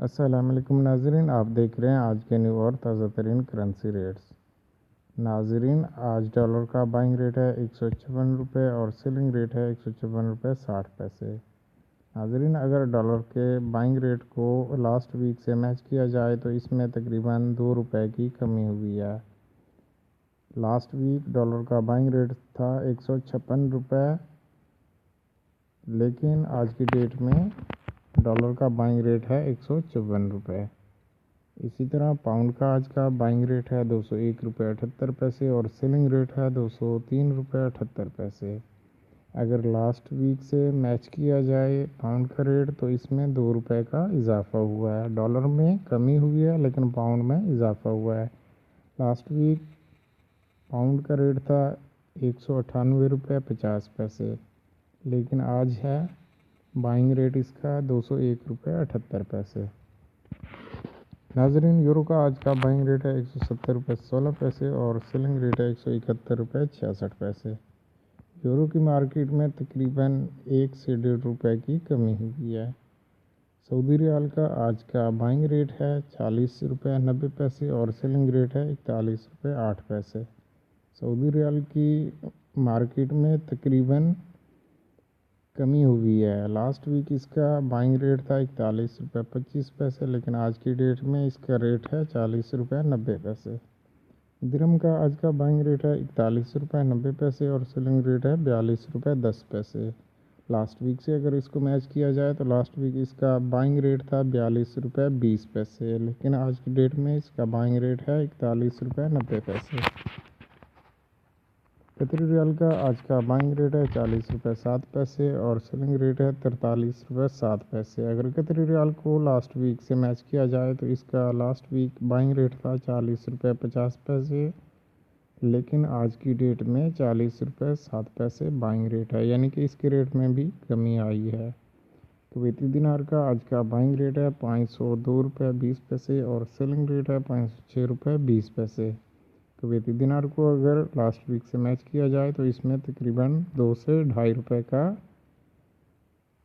अस्सलाम वालेकुम नाजरीन, आप देख रहे हैं आज के न्यू और ताज़ा तरीन करेंसी रेट्स। नाजरीन, आज डॉलर का बाइंग रेट है 156 रुपये और सेलिंग रेट है 156 रुपये 60 पैसे। नाजरीन, अगर डॉलर के बाइंग रेट को लास्ट वीक से मैच किया जाए तो इसमें तकरीबन 2 रुपये की कमी हुई है। लास्ट वीक डॉलर का बाइंग रेट था 156 रुपये, लेकिन आज की डेट में डॉलर का बाइंग रेट है 154 रुपये। इसी तरह पाउंड का आज का बाइंग रेट है 201 रुपये 78 पैसे और सेलिंग रेट है 203 रुपये 78 पैसे। अगर लास्ट वीक से मैच किया जाए पाउंड का रेट तो इसमें 2 रुपये का इजाफा हुआ है। डॉलर में कमी हुई है लेकिन पाउंड में इजाफा हुआ है। लास्ट वीक पाउंड का रेट था 198 रुपये 50 पैसे, लेकिन आज है बाइंग रेट इसका 201 रुपये 78 पैसे। नाजरीन, यूरो का आज का बाइंग रेट है 170 रुपये 16 पैसे और सेलिंग रेट है 171 रुपये 66 पैसे। यूरो की मार्केट में तकरीबन 1 से 1.5 रुपये की कमी हुई है। सऊदी रियाल का आज का बाइंग रेट है 40 रुपये 90 पैसे और सेलिंग रेट है 41 रुपये 8 पैसे। सऊदी रियाल की मार्केट में तकरीबन कमी हुई है। लास्ट वीक इसका बाइंग रेट था 41 रुपये 25 पैसे, लेकिन आज की डेट में इसका रेट है 40 रुपये 90 पैसे। दिरहम का आज का बाइंग रेट है 41 रुपये 90 पैसे और सेलिंग रेट है 42 रुपये 10 पैसे। लास्ट वीक से अगर इसको मैच किया जाए तो लास्ट वीक इसका बाइंग रेट था 42 रुपये 20 पैसे, लेकिन आज की डेट में इसका बाइंग रेट है 41 रुपये 90 पैसे। कतरी रियाल का आज का बाइंग रेट है 40 रुपये 7 पैसे और सेलिंग रेट है 43 रुपये 7 पैसे। अगर कतरी रियाल को लास्ट वीक से मैच किया जाए तो इसका लास्ट वीक बाइंग रेट था 40 रुपये 50 पैसे, लेकिन आज की डेट में 40 रुपये 7 पैसे बाइंग रेट है, यानी कि इसके रेट में भी कमी आई है। कुवैती दिनार का आज का बाइंग रेट है 502 रुपये 20 पैसे और सेलिंग रेट है 506 रुपये 20 पैसे। कुवैती दिनार को अगर लास्ट वीक से मैच किया जाए तो इसमें तकरीबन 2 से 2.5 रुपये का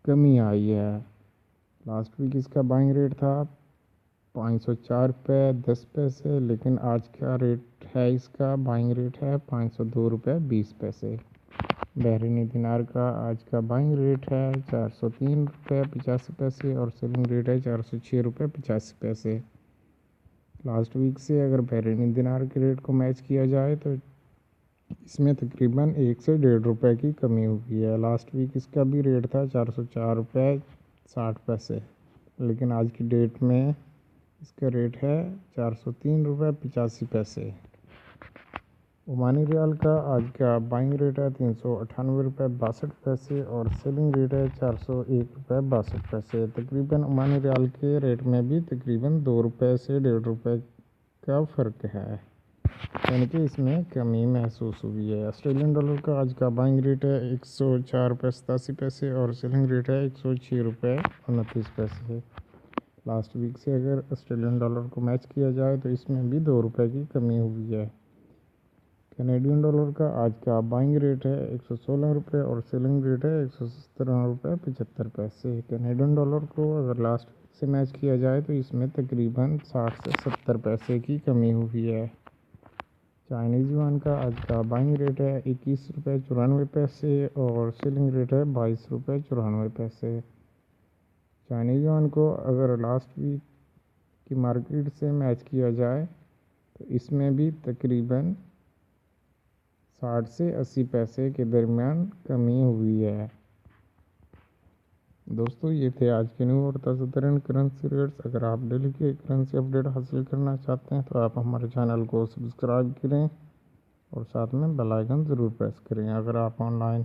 कमी आई है। लास्ट वीक इसका बाइंग रेट था 504 रुपये 10 पैसे, लेकिन आज का रेट है इसका बाइंग रेट है 502 रुपये 20 पैसे। बहरीनी दिनार का आज का बाइंग रेट है 403 रुपये 85 पैसे और सेलिंग रेट है 406 रुपये 85 पैसे। लास्ट वीक से अगर बहरीनी दिनार के रेट को मैच किया जाए तो इसमें तकरीबन 1 से 1.5 रुपये की कमी हुई है। लास्ट वीक इसका भी रेट था 404 रुपये 60 पैसे, लेकिन आज की डेट में इसका रेट है 403 रुपये 85 पैसे। ओमानी रियाल का आज का बाइंग रेट है 398 रुपये 62 पैसे और सेलिंग रेट है 401 रुपये 62 पैसे। तकरीबन ओमानी रियाल के रेट में भी तकरीबन 2 रुपये से 1.5 रुपये का फ़र्क है, यानी कि इसमें कमी महसूस हुई है। ऑस्ट्रेलियन डॉलर का आज का बाइंग रेट है 104 रुपये 87 पैसे और सेलिंग रेट है 106 रुपये 29 पैसे। लास्ट वीक से अगर ऑस्ट्रेलियन डॉलर को मैच किया जाए तो इसमें भी 2 रुपये की कमी हुई है। कैनेडियन डॉलर का आज का बाइंग रेट है 116 रुपये और सेलिंग रेट है 117 रुपये 75 पैसे। कैनेडियन डॉलर को अगर लास्ट वीक से मैच किया जाए तो इसमें तकरीबन 60 से 70 पैसे की कमी हुई है। चाइनीज़ युआन का आज का बाइंग रेट है 21 रुपये 94 पैसे और सेलिंग रेट है 22 रुपये 94 पैसे। चाइनीज़ युआन को अगर लास्ट वीक की मार्केट से मैच किया जाए तो इसमें भी तकरीबन 60 से 80 पैसे के दरमियान कमी हुई है। दोस्तों, ये थे आज के न्यू और ताज़ा तरीन करेंसी रेट्स। अगर आप डेली के करेंसी अपडेट हासिल करना चाहते हैं तो आप हमारे चैनल को सब्सक्राइब करें और साथ में बेल आइकन ज़रूर प्रेस करें। अगर आप ऑनलाइन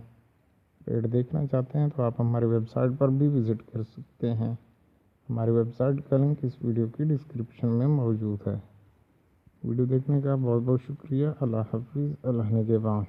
रेट देखना चाहते हैं तो आप हमारी वेबसाइट पर भी विज़िट कर सकते हैं। हमारी वेबसाइट का लिंक इस वीडियो की डिस्क्रिप्शन में मौजूद है। वीडियो देखने का बहुत बहुत शुक्रिया। अल्लाह हाफिज़। अल्लाह निगहबान।